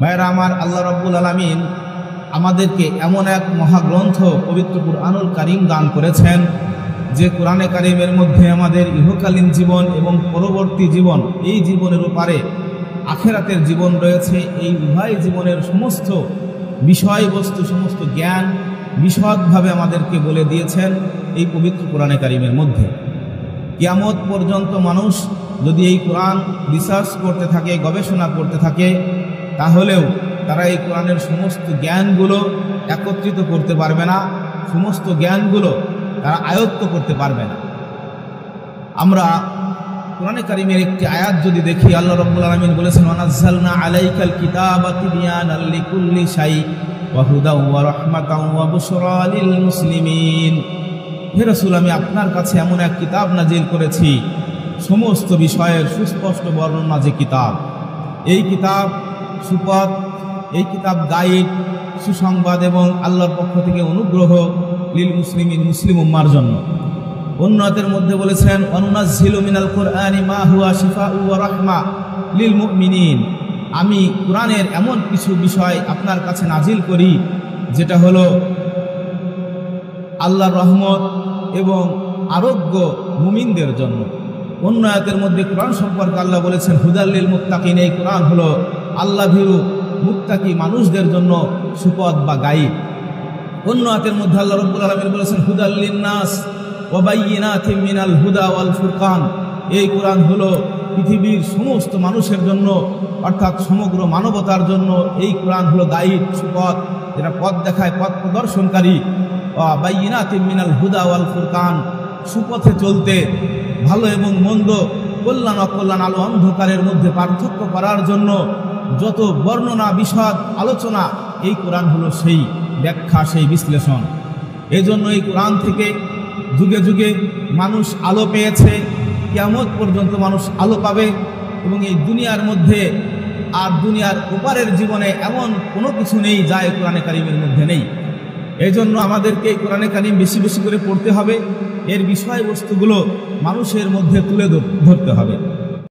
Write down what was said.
ভাইরা আমার, আল্লাহ রাব্বুল আলামিন আমাদেরকে এমন এক মহাগ্রন্থ পবিত্র কুরআনুল কারীম দান করেছেন যে কোরআনে কারীমের মধ্যে আমাদের ইহকালীন জীবন এবং পরবর্তী জীবন, এই জীবনের উপরে আখিরাতের জীবন রয়েছে। এই উভয় জীবনের সমস্ত বিষয়বস্তু, সমস্ত জ্ঞান বিশদভাবে আমাদেরকে বলে দিয়েছেন এই পবিত্র কোরআনে কারীমের মধ্যে। কিয়ামত পর্যন্ত মানুষ যদি এই কোরআন রিসার্চ করতে থাকে, গবেষণা করতে থাকে, তাহলেও তারা এই কোরআনের সমস্ত জ্ঞানগুলো একত্রিত করতে পারবে না, সমস্ত জ্ঞানগুলো তারা আয়ত্ত করতে পারবে না। আমরা কোরআনে কারীমের একটি আয়াত যদি দেখি, আল্লাহ রাব্বুল আলামিন বলেছেন, ওয়ানাজ্জালনা আলাইকাল কিতাবা তিবয়ানাল লিকুল্লি শাই ওয়া হুদাও ওয়া রাহমাতাও ওয়া বুশরা লিল মুসলিমিন। হে রাসূল, আমি আপনার কাছে এমন এক কিতাব নাজিল করেছি, সমস্ত বিষয়ের সুস্পষ্ট বর্ণনা যে কিতাব। এই কিতাব সুপথ, এই কিতাব গাইড, সুসংবাদ এবং আল্লাহর পক্ষ থেকে অনুগ্রহ লিল মুসলিমিন, মুসলিম উম্মার জন্য। অন্য আয়াতের মধ্যে বলেছেন, ওয়ানুনাজ্জিলু মিনাল কুরআনি মা হুয়া শিফাউ ওয়া রাহমা লিল মুমিনিন। আমি কোরআনের এমন কিছু বিষয় আপনার কাছে নাজিল করি যেটা হলো আল্লাহর রহমত এবং আরোগ্য মুমিনদের জন্য। অন্য আয়াতের মধ্যে কোরআন সম্পর্কে আল্লাহ বলেছেন, হুদাল লিল মুত্তাকিন। এই কোরআন হলো আল্লাহ ভীরু মুত্তাকি মানুষদের জন্য সুপথ বা গাইড। অন্য আয়াতের মধ্যে আল্লাহ রাব্বুল আলামিন বলেছেন, হুদাল লিন-নাস ওয়া বাইয়িনাতিম মিনাল হুদা ওয়াল ফুরকান। এই কোরআন হলো পৃথিবীর সমস্ত মানুষের জন্য, অর্থাৎ সমগ্র মানবতার জন্য এই কোরআন হলো গাইড, সুপথ, যেটা পথ দেখায়, পথ প্রদর্শনকারী। ওয়া বাইয়িনাতিম মিনাল হুদা ওয়াল ফুরকান, সুপথে চলতে, ভালো এবং মন্দ, কল্যাণ অকল্যাণ, আলো অন্ধকারের মধ্যে পার্থক্য করার জন্য যত বর্ণনা, বিশদ আলোচনা, এই কোরআন হলো সেই ব্যাখ্যা, সেই বিশ্লেষণ। এই জন্য এই কোরআন থেকে যুগে যুগে মানুষ আলো পেয়েছে, কিয়ামত পর্যন্ত মানুষ আলো পাবে। এবং এই দুনিয়ার মধ্যে আর দুনিয়ার ওপারের জীবনে এমন কোনো কিছু নেই যা এই কোরআনে কারীমের মধ্যে নেই। এই জন্য আমাদেরকে এই কোরআনে কারীম বেশি বেশি করে পড়তে হবে, এর বিষয়বস্তুগুলো মানুষের মধ্যে তুলে ধরতে হবে।